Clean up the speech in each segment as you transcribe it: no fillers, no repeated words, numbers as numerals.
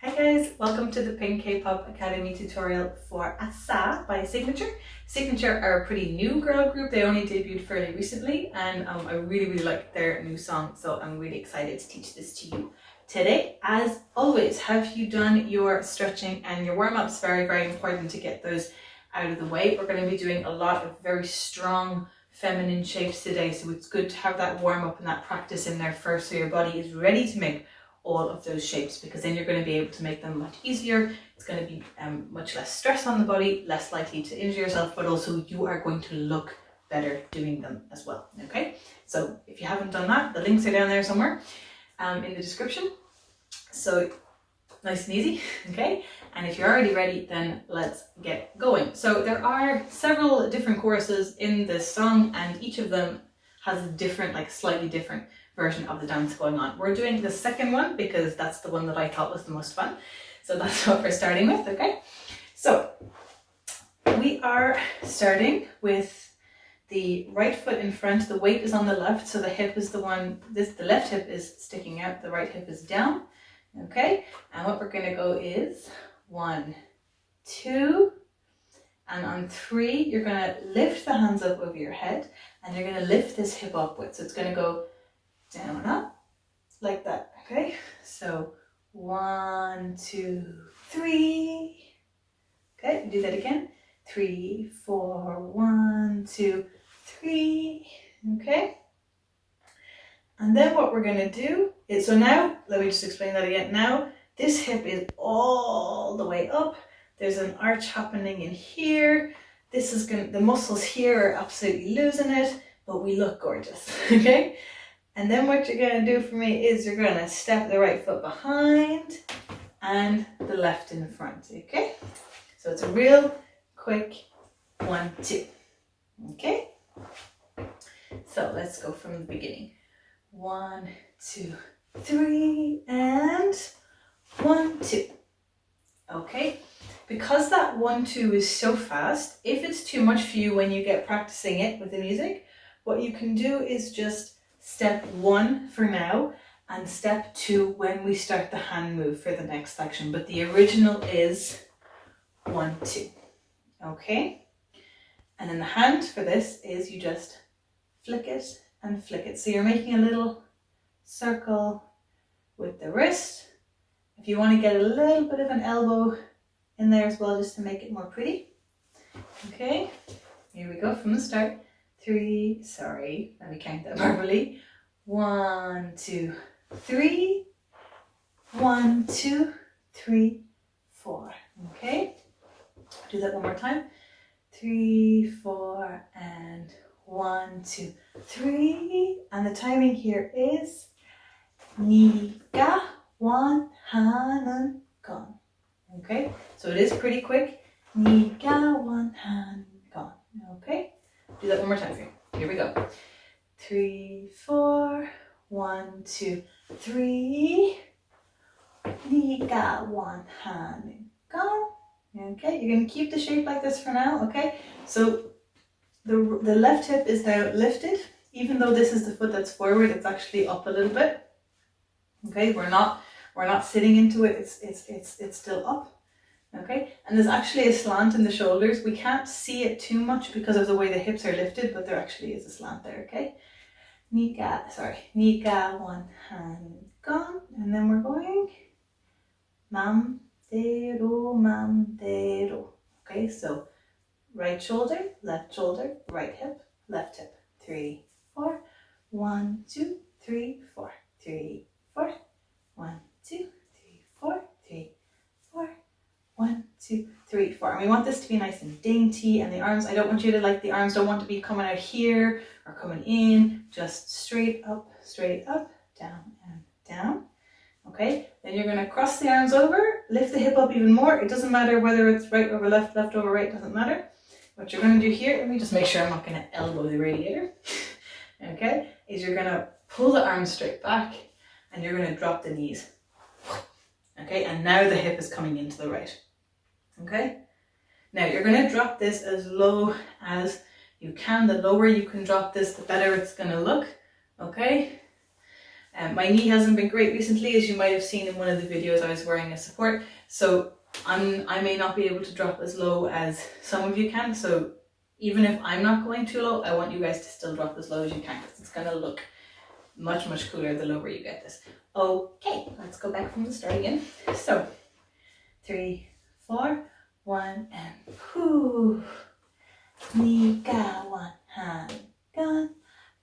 Hi guys, welcome to the Pink K-Pop Academy tutorial for ASSA by Cignature. Cignature are a pretty new girl group. They only debuted fairly recently and I really like their new song, so I'm really excited to teach this to you today. As always, have you done your stretching and your warm-ups? Very important to get those out of the way. We're going to be doing a lot of very strong feminine shapes today, so it's good to have that warm-up and that practice in there first so your body is ready to make all of those shapes, because then you're going to be able to make them much easier. It's going to be much less stress on the body, less likely to injure yourself, but also you are going to look better doing them as well. Okay, so if you haven't done that, the links are down there somewhere in the description. So nice and easy. Okay, and if you're already ready, then let's get going. So there are several different choruses in this song, and each of them has a different, slightly different version of the dance going on. We're doing the second one because that's the one that I thought was the most fun. So that's what we're starting with, okay? So we are starting with the right foot in front. The weight is on the left, so the hip is the one, the left hip is sticking out, the right hip is down, okay? And what we're gonna go is 1, 2, and on 3, you're gonna lift the hands up over your head and you're gonna lift this hip upwards. So it's gonna go down, up, like that, okay? So 1, 2, 3. Okay, do that again. 3, 4, 1, 2, 3. Okay. And then what we're gonna do is, so now, let me just explain that again. Now, this hip is all the way up. There's an arch happening in here. This is the muscles here are absolutely losing it, but we look gorgeous, okay? And then what you're going to do for me is you're going to step the right foot behind and the left in front, okay? So it's a real quick 1, 2, okay? So let's go from the beginning. 1, 2, 3, and 1, 2. Okay? Because that 1, 2 is so fast, if it's too much for you when you get practicing it with the music, what you can do is just step 1 for now and step 2 when we start the hand move for the next section. But the original is 1, 2. Okay? And then the hand for this is you just flick it and flick it. So you're making a little circle with the wrist. If you want to get a little bit of an elbow in there as well, just to make it more pretty. Okay? Here we go from the start. 3, sorry, let me count that properly. 1, 2, 3. 1, 2, 3, 4. Okay, do that one more time. 3, 4, and 1, 2, 3. And the timing here is 니가 원하는 건. Okay, so it is pretty quick. 니가 원하는 건. Okay. Do that one more time for you. Here we go. 3, 4, 1, 2, 3. 네가 원하는 건. Okay, you're going to keep the shape like this for now, okay? So the left hip is now lifted. Even though this is the foot that's forward, it's actually up a little bit. Okay, we're not sitting into it. It's still up. Okay, and there's actually a slant in the shoulders. We can't see it too much because of the way the hips are lifted, but there actually is a slant there, okay? 네가 원하는 건, and then we're going 맘대로. Okay, so right shoulder, right hip, left hip. 3, 4, 1, 2, 3, 4, 3, 4, 1, 2, 3, 4, 3, 4. 1, 2, 3, 4. And we want this to be nice and dainty. And the arms, I don't want you to the arms don't want to be coming out here or coming in. Just straight up, down and down. Okay, then you're going to cross the arms over, lift the hip up even more. It doesn't matter whether it's right over left, left over right, doesn't matter. What you're going to do here, let me just make sure I'm not going to elbow the radiator. Okay, is you're going to pull the arms straight back and you're going to drop the knees. Okay, and now the hip is coming into the right. Okay, now you're going to drop this as low as you can. The lower you can drop this, the better it's going to look. Okay, My knee hasn't been great recently, as you might have seen in one of the videos. I was wearing a support, so I may not be able to drop as low as some of you can. So even if I'm not going too low, I want you guys to still drop as low as you can, because it's going to look much, much cooler the lower you get this. Okay, let's go back from the start again. So 3, 4, 1, and whoo. 네가 원하는 건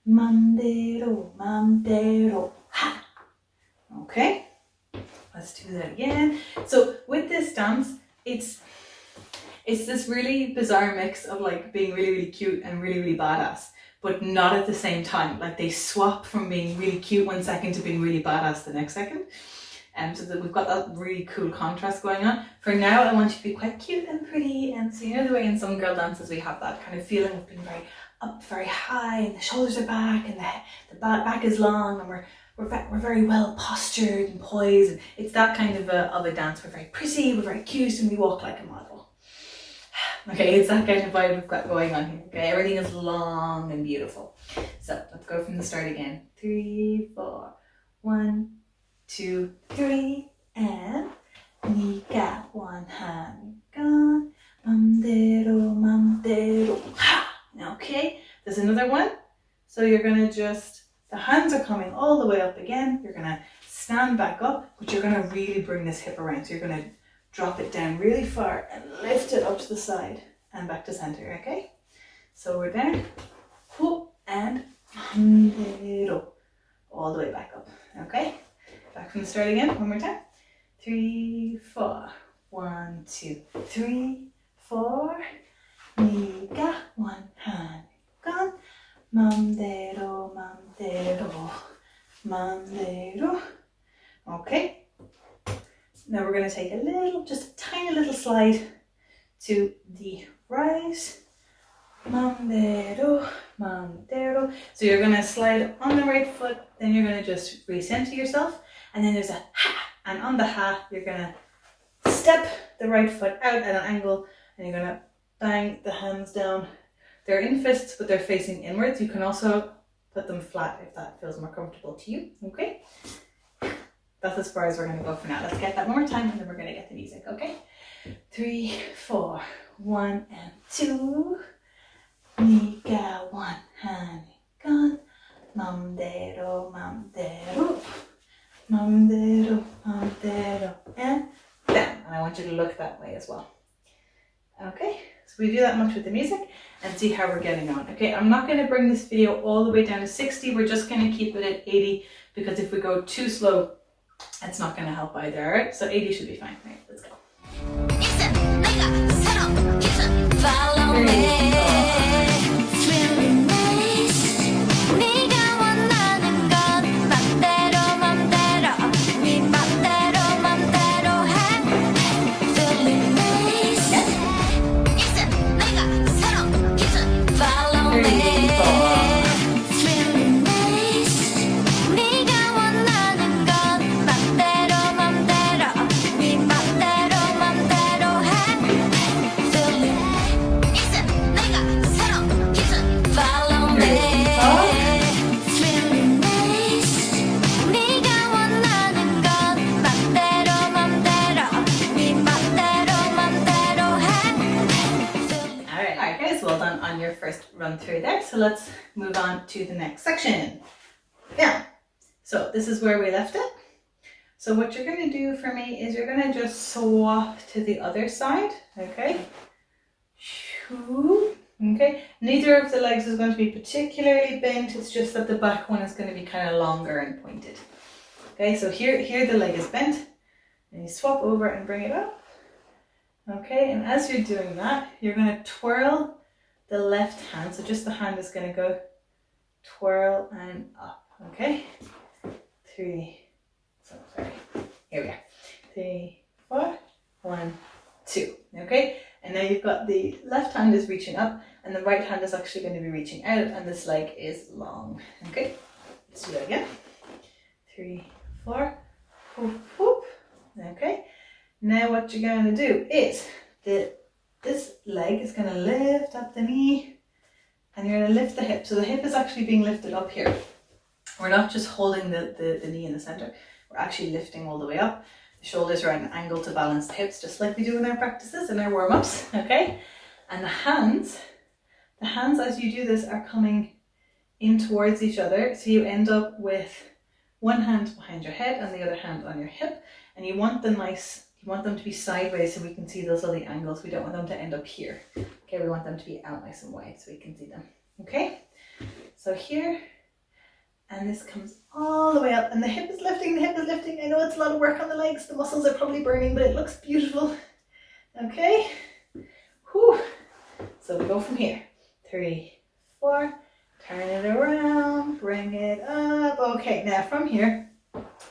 맘대로 맘대로 ha. Okay, let's do that again. So with this dance, it's this really bizarre mix of like being really, really cute and really, really badass, but not at the same time. Like they swap from being really cute one second to being really badass the next second. So that we've got that really cool contrast going on. For now, I want you to be quite cute and pretty. And so you know the way in some girl dances we have that kind of feeling of being very up, very high, and the shoulders are back, and the back is long, and we're very well postured and poised. And it's that kind of a dance. We're very pretty, we're very cute, and we walk like a model. Okay, it's that kind of vibe we've got going on here. Okay, everything is long and beautiful. So let's go from the start again. 3, 4, 1, 2, 3, and 네가 원하는 건 맘대로 맘대로 ha. Okay, there's another one. So you're gonna the hands are coming all the way up again. You're gonna stand back up, but you're gonna really bring this hip around. So you're gonna drop it down really far and lift it up to the side and back to center. Okay, so we're down, whoop, and 맘대로 all the way back up. Okay. Back from the start again, one more time. 3, 4, 1, 2, 3, 4. 네가 원하는 건 맘대로 맘대로 맘대로. Okay. Now we're going to take just a tiny little slide to the right. 맘대로 맘대로. So you're going to slide on the right foot, then you're going to just recenter yourself. And then there's a ha, and on the ha, you're gonna step the right foot out at an angle, and you're gonna bang the hands down. They're in fists, but they're facing inwards. You can also put them flat if that feels more comfortable to you. Okay, that's as far as we're gonna go for now. Let's get that one more time, and then we're gonna get the music. Okay, 3, 4, 1, and 2. 네가 원하는 건 맘대로 맘대로. Mamdero, mamdero, and down. And I want you to look that way as well. Okay, so we do that much with the music and see how we're getting on. Okay, I'm not going to bring this video all the way down to 60. We're just going to keep it at 80, because if we go too slow, it's not going to help either. All right, so 80 should be fine. All right, let's go. Follow me. Run through there. So let's move on to the next section. Yeah, so this is where we left it. So what you're going to do for me is you're going to just swap to the other side. Okay, okay, neither of the legs is going to be particularly bent. It's just that the back one is going to be kind of longer and pointed. Okay, so here the leg is bent, and you swap over and bring it up. Okay, and as you're doing that, you're going to twirl the left hand, so just the hand is going to go twirl and up. Okay, 3, sorry, here we are, 3, 4, 1, 2. Okay, and now you've got the left hand is reaching up, and the right hand is actually going to be reaching out, and this leg is long. Okay, let's do that again. 3, 4, whoop, whoop. Okay, now what you're going to do is this leg is going to lift up the knee, and you're going to lift the hip. So the hip is actually being lifted up here. We're not just holding the knee in the center, we're actually lifting all the way up. The shoulders are at an angle to balance the hips, just like we do in our practices and our warm-ups, okay? And the hands as you do this are coming in towards each other, so you end up with one hand behind your head and the other hand on your hip, and you want them to be sideways so we can see those lovely angles. We don't want them to end up here. Okay, we want them to be out nice and wide so we can see them. Okay, so here, and this comes all the way up, and the hip is lifting, the hip is lifting. I know it's a lot of work on the legs, the muscles are probably burning, but it looks beautiful. Okay, whew. So we go from here. 3, 4, turn it around, bring it up. Okay, now from here,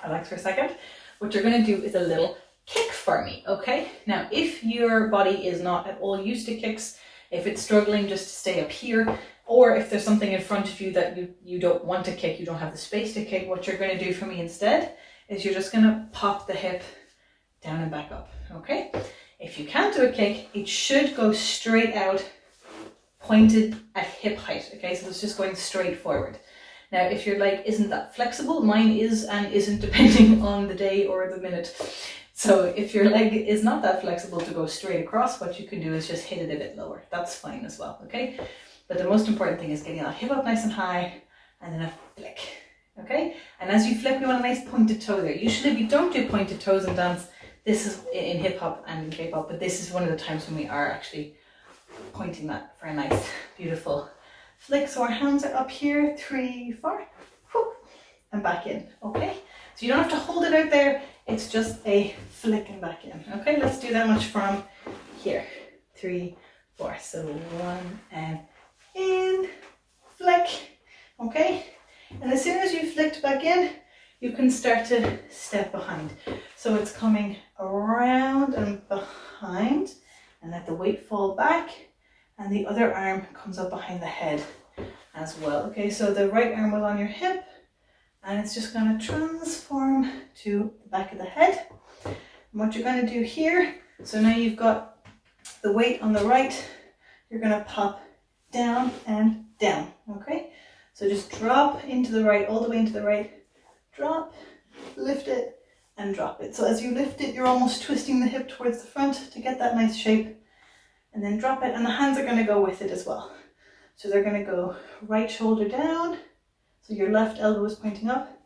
relax for a second. What you're gonna do is a little kick for me, okay? Now, if your body is not at all used to kicks, if it's struggling just to stay up here, or if there's something in front of you that you don't want to kick, you don't have the space to kick, what you're gonna do for me instead is you're just gonna pop the hip down and back up, okay? If you can't do a kick, it should go straight out, pointed at hip height, okay? So it's just going straight forward. Now, if your leg isn't that flexible, mine is and isn't depending on the day or the minute. So if your leg is not that flexible to go straight across, what you can do is just hit it a bit lower. That's fine as well, okay? But the most important thing is getting that hip up nice and high and then a flick, okay? And as you flip, you want a nice pointed toe there. Usually we don't do pointed toes in dance. This is in hip hop and in K-pop, but this is one of the times when we are actually pointing that for a nice, beautiful flick. So our hands are up here, 3, 4, whoop, and back in, okay? So you don't have to hold it out there, it's just a flick and back in, okay? Let's do that much from here, 3, 4. So 1 and in, flick, okay? And as soon as you flicked back in, you can start to step behind. So it's coming around and behind, and let the weight fall back, and the other arm comes up behind the head as well. Okay, so the right arm was on your hip, and it's just going to transform to the back of the head. And what you're going to do here, so now you've got the weight on the right, you're going to pop down and down, okay? So just drop into the right, all the way into the right, drop, lift it, and drop it. So as you lift it, you're almost twisting the hip towards the front to get that nice shape, and then drop it, and the hands are going to go with it as well. So they're going to go right shoulder down, so your left elbow is pointing up,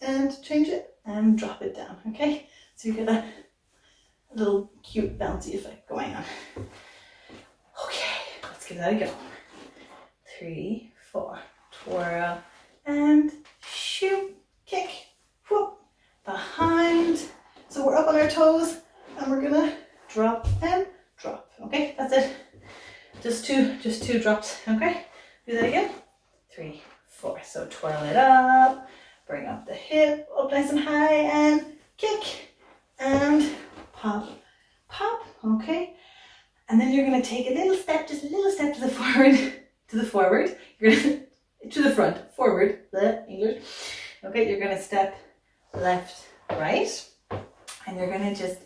and change it and drop it down, okay? So you get a little cute bouncy effect going on. Okay, let's give that a go. 3, 4, twirl, and shoot, kick, whoop, behind. So we're up on our toes, and we're gonna drop and drop, okay? That's it. Just two drops, okay? Do that again. 3, 4. So twirl it up, bring up the hip, up nice and high, and kick, and pop, pop, okay? And then you're gonna take a little step, just a little step to the forward, You're gonna, to the front, forward, the English. Okay, you're gonna step left, right, and you're gonna just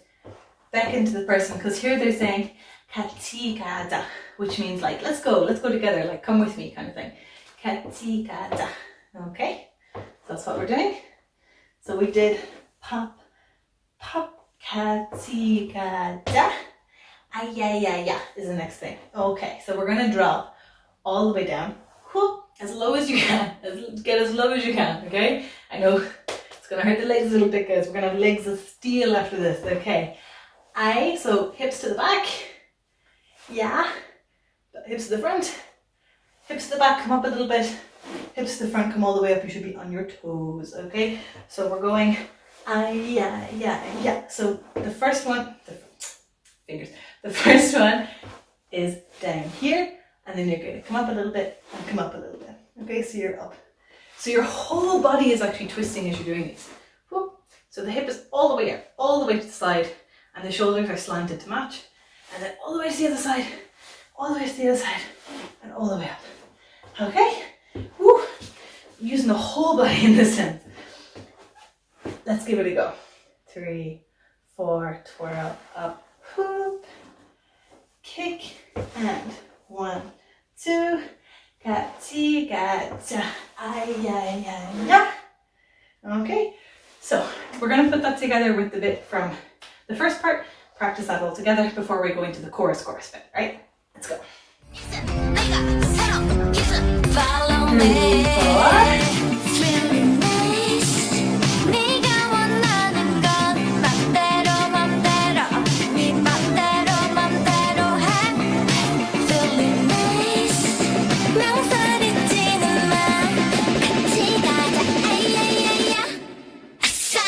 beckon to the person, because here they're saying katikada, which means like let's go together, like come with me kind of thing. Katikada. Okay, so that's what we're doing. So we did pop, pop, katikada. Ayayaya is the next thing. Okay, so we're gonna drop all the way down, whoop, as low as you can. Get as low as you can. Okay, I know it's gonna hurt the legs a little bit, guys. We're gonna have legs of steel after this. Okay, so hips to the back. Yeah, hips to the front, hips to the back, come up a little bit, hips to the front, come all the way up. You should be on your toes, okay? So we're going, yeah. So the first one, the first one is down here, and then you're going to come up a little bit and come up a little bit, okay? So you're up. So your whole body is actually twisting as you're doing these. Whoop. So the hip is all the way up, all the way to the side, and the shoulders are slanted to match. And then all the way to the other side, all the way to the other side, and all the way up. Okay? Woo! I'm using the whole body in this sense. Let's give it a go. 3, 4, twirl up, whoop, kick, and 1, 2, kachi, gacha, Ay, ay, ay, yeah. Okay, so we're going to put that together with the bit from the first part, practice that all together before we go into the chorus bit, right? Let's go. 3, 4.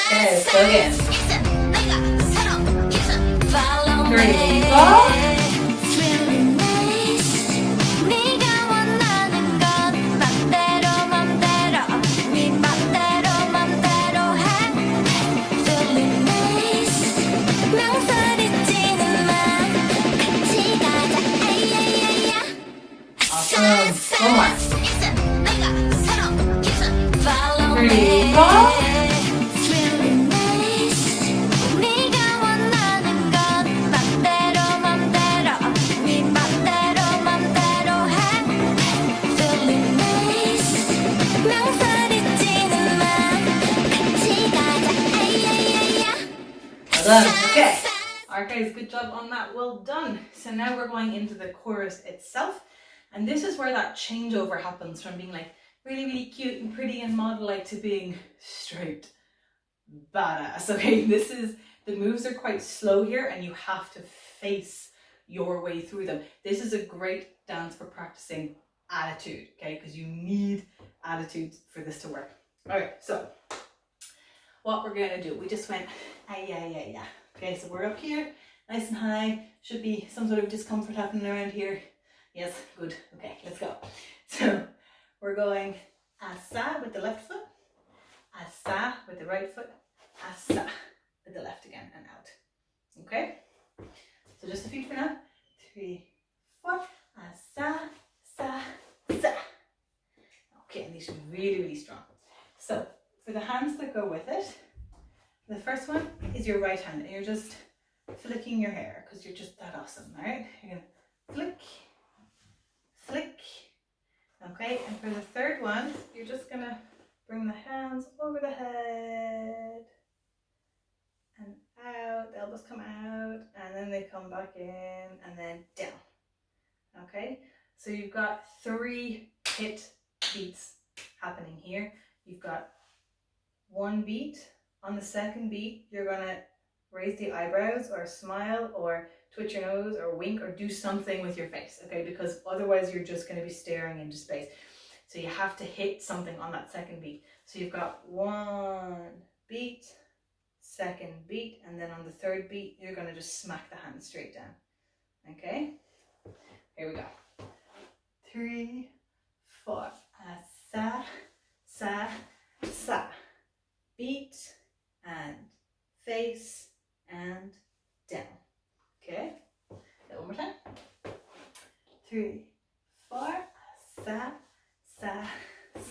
Okay, so again. 3, 4. Awesome. One more. 3, 4. Okay. Alright guys, good job on that. Well done. So now we're going into the chorus itself. And this is where that changeover happens from being like really, really cute and pretty and model-like to being straight badass. Okay, the moves are quite slow here and you have to face your way through them. This is a great dance for practicing attitude, okay? Because you need attitude for this to work. Okay, so what we're going to do, we just went, yeah. Okay, so we're up here, nice and high. Should be some sort of discomfort happening around here. Yes, good. Okay, let's go. So we're going ASSA with the left foot, ASSA with the right foot, ASSA with the left again and out. Okay, so just the feet for now. 3, 4, ASSA, sa, sa. Okay, and these should be really, really strong. So for the hands that go with it, the first one is your right hand and you're just flicking your hair because you're just that awesome, all right? You're gonna flick, flick. Okay, and for the third one, you're just gonna bring the hands over the head and out, the elbows come out and then they come back in and then down. Okay, so you've got 3 hit beats happening here. You've got 1 beat. On the second beat, you're gonna raise the eyebrows or smile or twitch your nose or wink or do something with your face, okay? Because otherwise you're just gonna be staring into space. So you have to hit something on that second beat. So you've got 1 beat, second beat, and then on the third beat, you're gonna just smack the hand straight down, okay? Here we go. 3, 4, sa, sa, sa. Beat and face and down. Okay, one more time. 3, 4, sa, sa,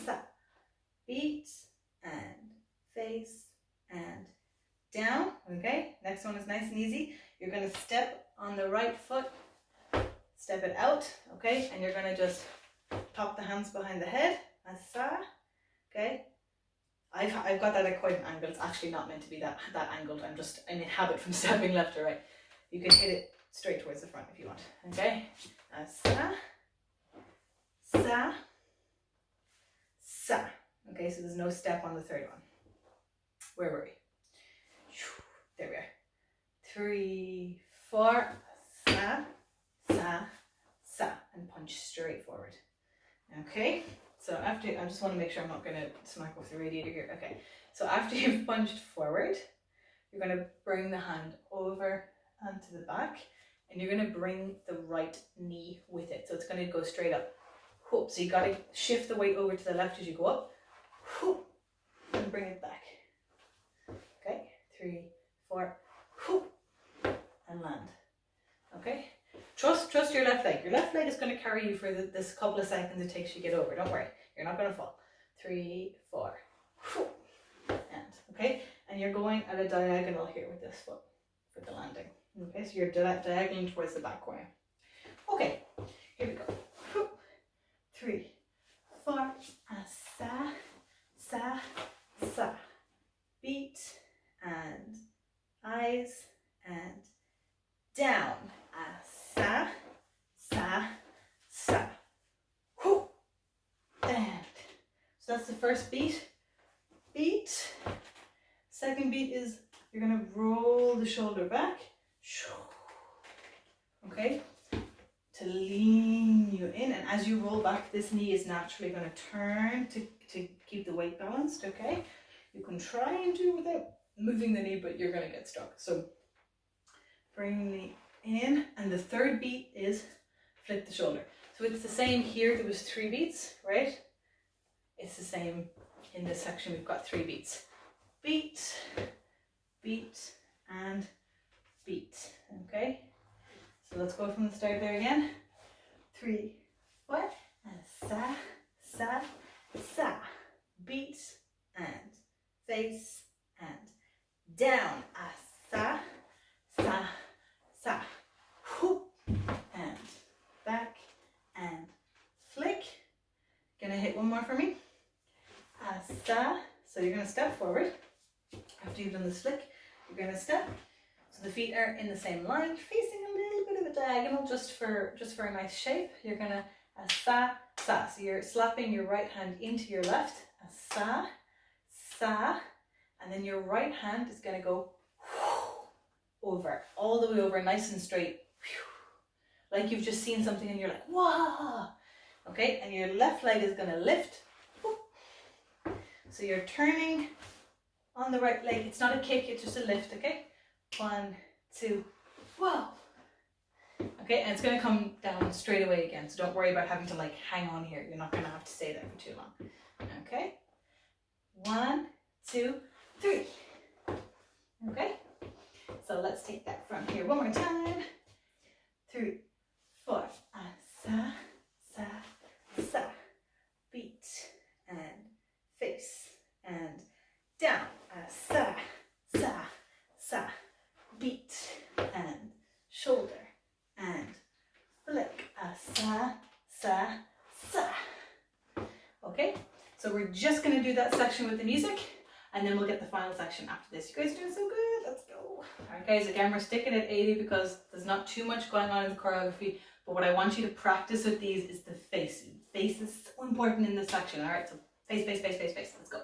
sa. Beat and face and down. Okay, next one is nice and easy. You're going to step on the right foot, step it out, okay, and you're going to just pop the hands behind the head, asa, okay. I've got that at quite an angle. It's actually not meant to be that angled. I'm in habit from stepping left or right. You can hit it straight towards the front if you want. Okay, sa, sa, sa. Okay, so there's no step on the third one. Where were we? There we are. 3, 4, sa, sa, sa, and punch straight forward. Okay. So after, I just want to make sure I'm not going to smack off the radiator here. Okay, so after you've punched forward, you're going to bring the hand over and to the back, and you're going to bring the right knee with it. So it's going to go straight up. Whoop. So you got to shift the weight over to the left as you go up. Whoop, and bring it back. Okay, 3, 4, whoop, and land. Okay. Trust your left leg. Your left leg is going to carry you for this couple of seconds it takes you to get over. Don't worry. You're not going to fall. 3, 4. And, okay? And you're going at a diagonal here with this foot for the landing. Okay? So you're diagonal towards the back corner. Okay. Here we go. 3, 4. sa, sa, sa. Beat and eyes and down. Sa, sa, sa. Whoo. And so that's the first beat. Beat. Second beat is you're gonna roll the shoulder back. Okay? To lean you in, and as you roll back, this knee is naturally going to turn to keep the weight balanced, okay? You can try and do it without moving the knee, but you're going to get stuck. So bring the knee in, and the third beat is flip the shoulder. So it's the same here, there was 3 beats, right? It's the same in this section, we've got 3 beats. Beat, beat, and beat, okay? So let's go from the start there again. 3, 4, and sa, sa, sa. Beat and face and down. Sa, sa, sa. Whoop. And back and flick. Gonna hit one more for me. Sa. So you're gonna step forward. After you've done the flick, you're gonna step. So the feet are in the same line, facing a little bit of a diagonal just for a nice shape. You're gonna sa, sa. So you're slapping your right hand into your left. Sa, sa. And then your right hand is gonna go over, all the way over, nice and straight. Like you've just seen something and you're like, wow. Okay, and your left leg is gonna lift. So you're turning on the right leg. It's not a kick, it's just a lift, okay? 1, 2, whoa. Okay, and it's going to come down straight away again, so don't worry about having to like hang on here. You're not going to have to stay there for too long. Okay, 1, 2, 3. Okay, so let's take that from here one more time. 3, 4. Sa, sa, sa. Beat and face and down. Sa, sa, sa. Beat and shoulder and flick. Sa, sa, sa. Okay, so we're just going to do that section with the music, and then we'll get the final section after this. You guys are doing so good. Let's go. Alright guys, again we're sticking at 80 because there's not too much going on in the choreography, but what I want you to practice with these is the face. Face is so important in this section. Alright, so face, face, face, face, face. Let's go.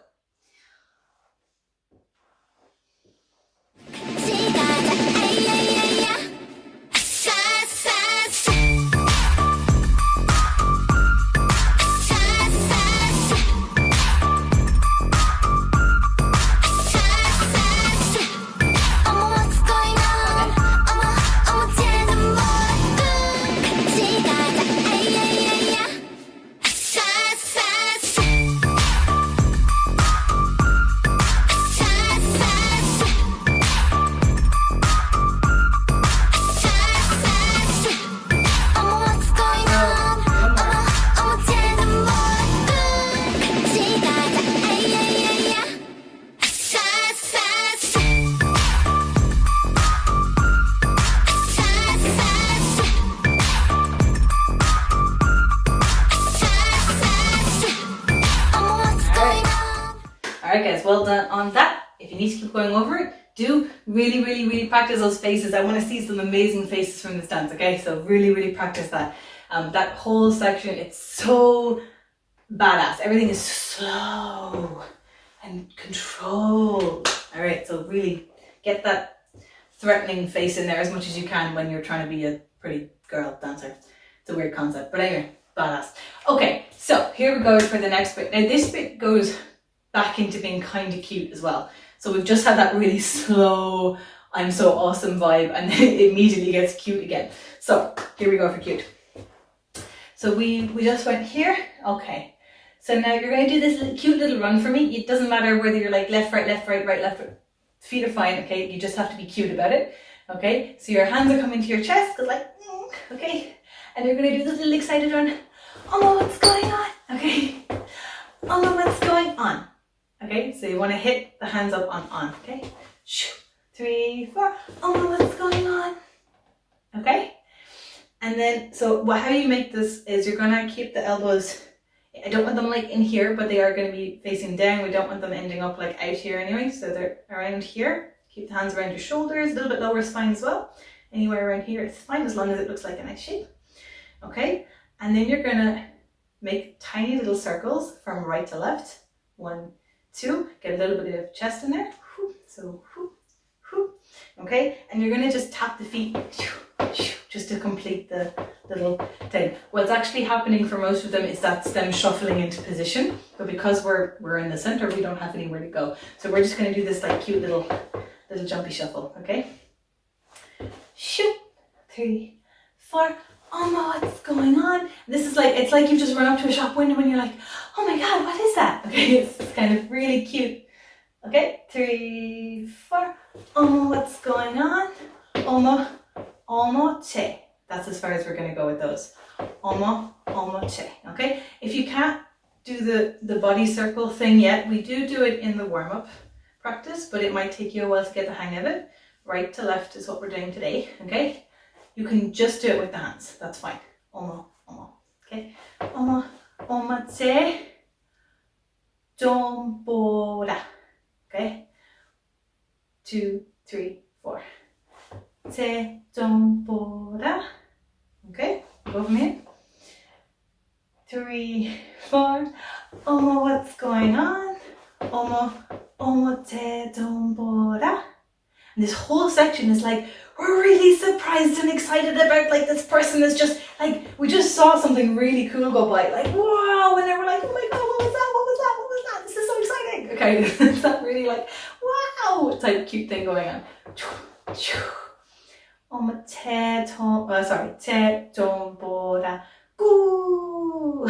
Alright guys, well done on that. If you need to keep going over it, do really practice those faces. I want to see some amazing faces from this dance, okay? So really practice that. That whole section, it's so badass. Everything is slow and controlled. Alright, so really get that threatening face in there as much as you can when you're trying to be a pretty girl dancer. It's a weird concept, but anyway, badass. Okay, so here we go for the next bit. Now this bit goes back into being kind of cute as well. So we've just had that really slow, I'm so awesome vibe, and then it immediately gets cute again. So here we go for cute. So we just went here. Okay. So now you're going to do this cute little run for me. It doesn't matter whether you're like left, right, left, right, right, left, right. Feet are fine, okay? You just have to be cute about it, okay? So your hands are coming to your chest, like, okay? And you're going to do this little excited run. Oh, what's going on? Okay? Oh, what's going on? Okay, so you want to hit the hands up on, okay? 3, 4, oh, what's going on? Okay? And then, so how you make this is you're going to keep the elbows I don't want them like in here, but they are going to be facing down. We don't want them ending up like out here anyway. So they're around here. Keep the hands around your shoulders, a little bit lower is fine as well. Anywhere around here it's fine as long as it looks like a nice shape. Okay, and then you're gonna make tiny little circles from right to left. 1, 2, get a little bit of chest in there. So, okay, and you're gonna just tap the feet just to complete the little thing. What's actually happening for most of them is that's them shuffling into position, but because we're in the center, we don't have anywhere to go. So we're just gonna do this like cute little jumpy shuffle, okay? Shoot, 3, 4. Oh no, what's going on? This is like, it's like you've just run up to a shop window and you're like, oh my God, what is that? Okay, it's kind of really cute. Okay, 3, 4. Oh no, what's going on? Omo, te. That's as far as we're gonna go with those. Omo, te. Okay, if you can't do the body circle thing yet, we do it in the warm-up practice, but it might take you a while to get the hang of it. Right to left is what we're doing today, okay? You can just do it with the hands, that's fine. Omo, okay? Omo te, dombora, okay? 2, 3, 4. Te, dombora, okay? Go from here. 3, 4. Omo, what's going on? Omo te, dombora. And this whole section is like, we're really surprised and excited about like this person is just like, we just saw something really cool go by, like, wow, and then we're like, oh my God, what was that? This is so exciting. Okay, it's that really like, wow, type of cute thing going on. Te tombora, goo.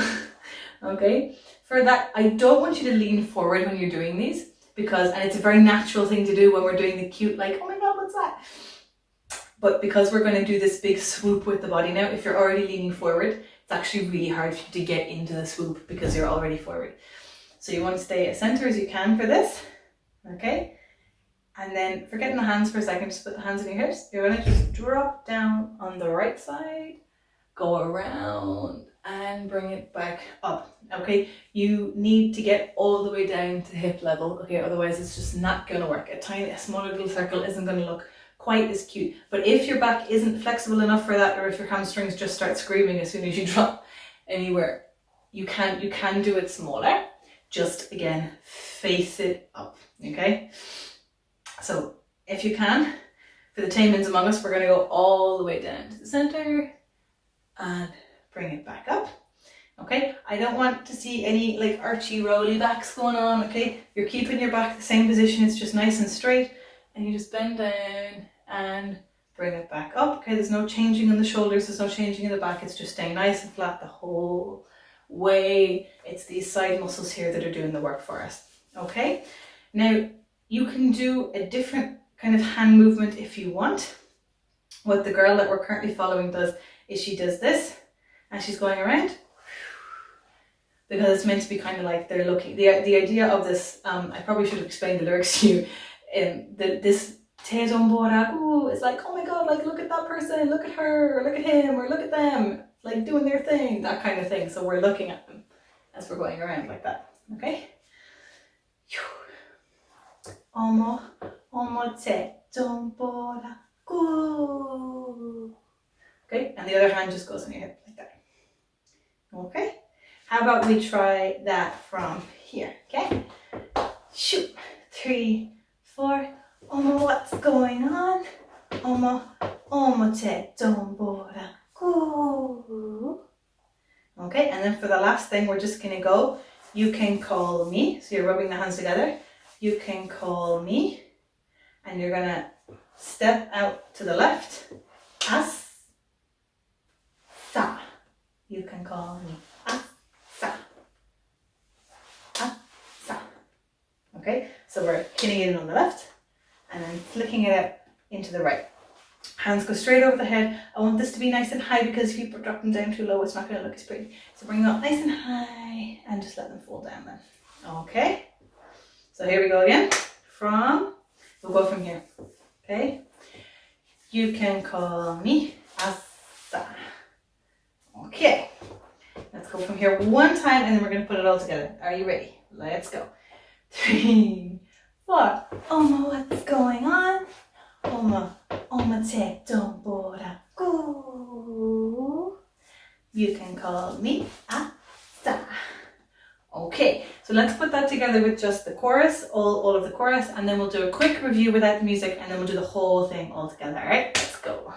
Okay, for that, I don't want you to lean forward when you're doing these, because, and it's a very natural thing to do when we're doing the cute, like, oh my God, what's that? But because we're going to do this big swoop with the body now, if you're already leaning forward, it's actually really hard for you to get into the swoop because you're already forward. So you want to stay as center as you can for this, okay? And then forgetting the hands for a second, just put the hands on your hips. You're going to just drop down on the right side, go around and bring it back up, okay? You need to get all the way down to hip level, okay? Otherwise it's just not going to work. A smaller little circle isn't going to look quite as cute. But if your back isn't flexible enough for that, or if your hamstrings just start screaming as soon as you drop anywhere, you can do it smaller. Just again, face it up, okay? So if you can, for the Tamins among us, we're going to go all the way down to the center and bring it back up. Okay, I don't want to see any like archy rolly backs going on, okay? You're keeping your back the same position, it's just nice and straight, and you just bend down and bring it back up. Okay, there's no changing in the shoulders, there's no changing in the back, it's just staying nice and flat the whole way. It's these side muscles here that are doing the work for us. Okay, now you can do a different kind of hand movement if you want. What the girl that we're currently following does is she does this and she's going around, because it's meant to be kind of like they're looking, the idea of this, I probably should have explained the lyrics to you. This te dombora, ooh, it's like, oh my God, like look at that person, look at her, or look at him, or look at them, like doing their thing, that kind of thing. So we're looking at them as we're going around like that, okay? Omo te dombora, goo. Okay, and the other hand just goes on your hip like that. Okay, how about we try that from here, okay? Shoot, 3, 4, omo, what's going on? Omo te dombora, goo. Okay, and then for the last thing, we're just gonna go, you can call me, so you're rubbing the hands together, you can call me, and you're gonna step out to the left, ASSA. You can call me ASSA. ASSA. Okay, so we're hitting it in on the left and then flicking it out into the right. Hands go straight over the head. I want this to be nice and high because if you drop them down too low, it's not going to look as pretty. So bring them up nice and high and just let them fall down then. Okay, so here we go again. We'll go from here. Okay, you can call me ASSA. Okay, let's go from here one time and then we're going to put it all together. Are you ready? Let's go. 3, 4. What's going on? Te tombora. Go. You can call me ASSA. Okay, so let's put that together with just the chorus, all of the chorus, and then we'll do a quick review without the music, and then we'll do the whole thing all together. All right, let's go.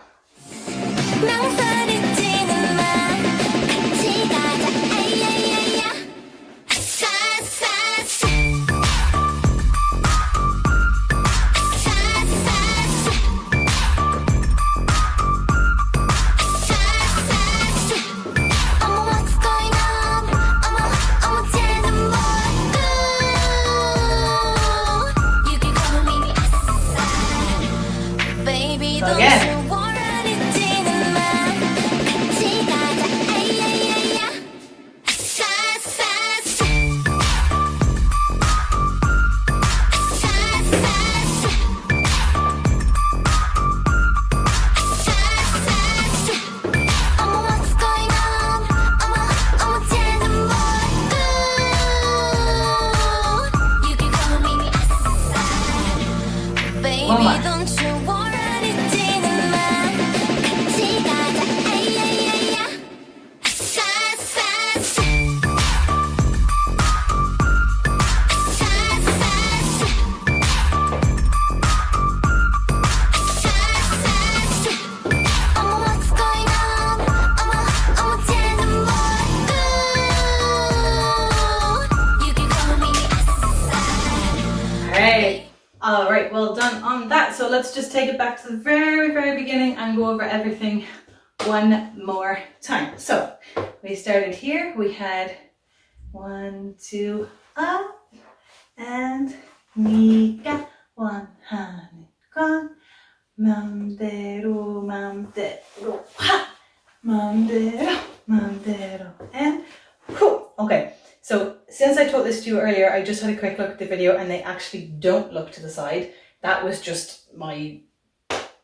All right, well done on that. So let's just take it back to the very, very beginning and go over everything one more time. So we started here. We had 1, 2, up, and 니가 원하는 건 맘대로 맘대로 하 맘대로 and whoo. Okay. So since I taught this to you earlier, I just had a quick look at the video and they actually don't look to the side. That was just my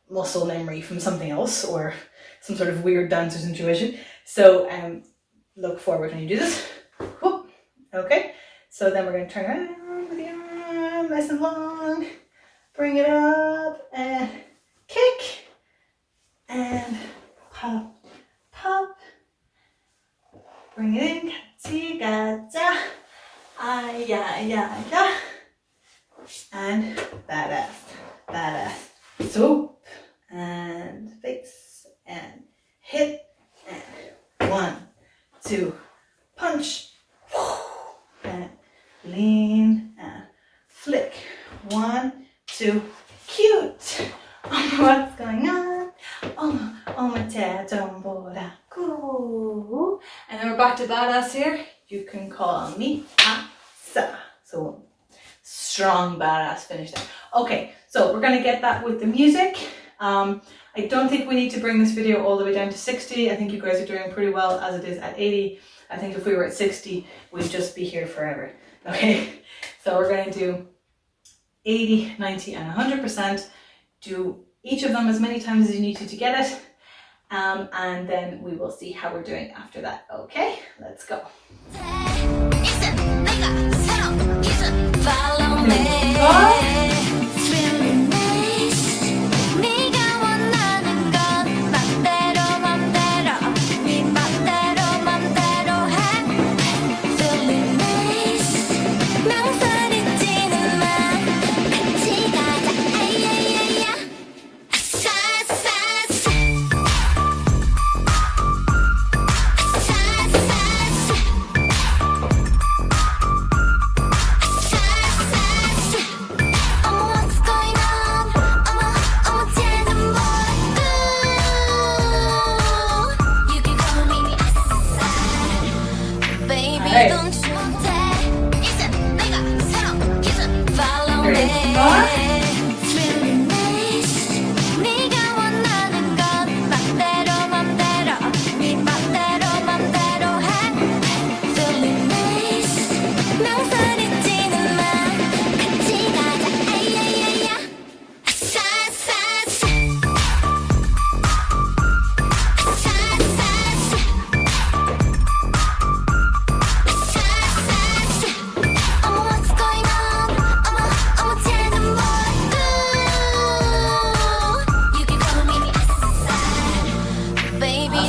muscle memory from something else or some sort of weird dancer's intuition. So look forward when you do this. Whoop. Okay, so then we're going to turn around with the arm nice and long. Bring it up and kick and pop, pop. Bring it in. Cignature, yeah, and badass, swoop, and face, and hit, and 1, 2, punch, and lean, and flick, 1, 2, cute, what's going on, te tombora, cool. And then we're back to badass here. You can call me ASSA. So strong badass finish there. Okay, so we're gonna get that with the music. I don't think we need to bring this video all the way down to 60. I think you guys are doing pretty well as it is at 80. I think if we were at 60, we'd just be here forever. Okay, so we're gonna do 80, 90, and 100%. Do each of them as many times as you need to get it. And then we will see how we're doing after that. Okay, let's go. Follow me.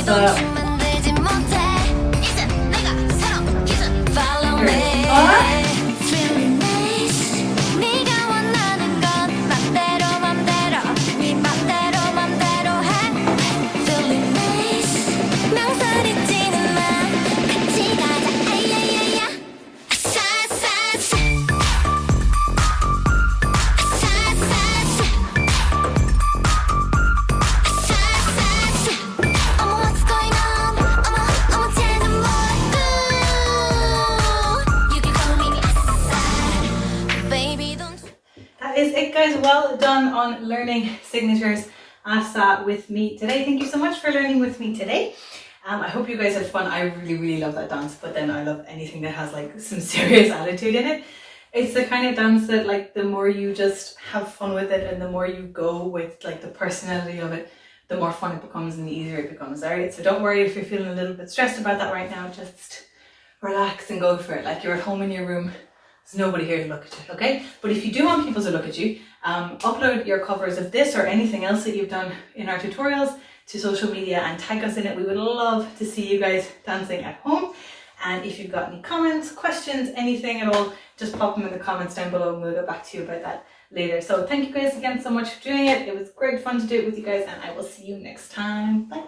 ASSA. That is it, guys. Well done on learning Signature's ASSA with me today. Thank you so much for learning with me today. I hope you guys had fun. I really love that dance, but then I love anything that has like some serious attitude in it. It's the kind of dance that like the more you just have fun with it and the more you go with like the personality of it, the more fun it becomes and the easier it becomes. Alright, so don't worry if you're feeling a little bit stressed about that right now. Just relax and go for it like you're at home in your room. There's nobody here to look at you, okay? But if you do want people to look at you, upload your covers of this or anything else that you've done in our tutorials to social media and tag us in it. We would love to see you guys dancing at home. And if you've got any comments, questions, anything at all, just pop them in the comments down below and we'll get back to you about that later. So thank you guys again so much for doing it. It was great fun to do it with you guys and I will see you next time. Bye.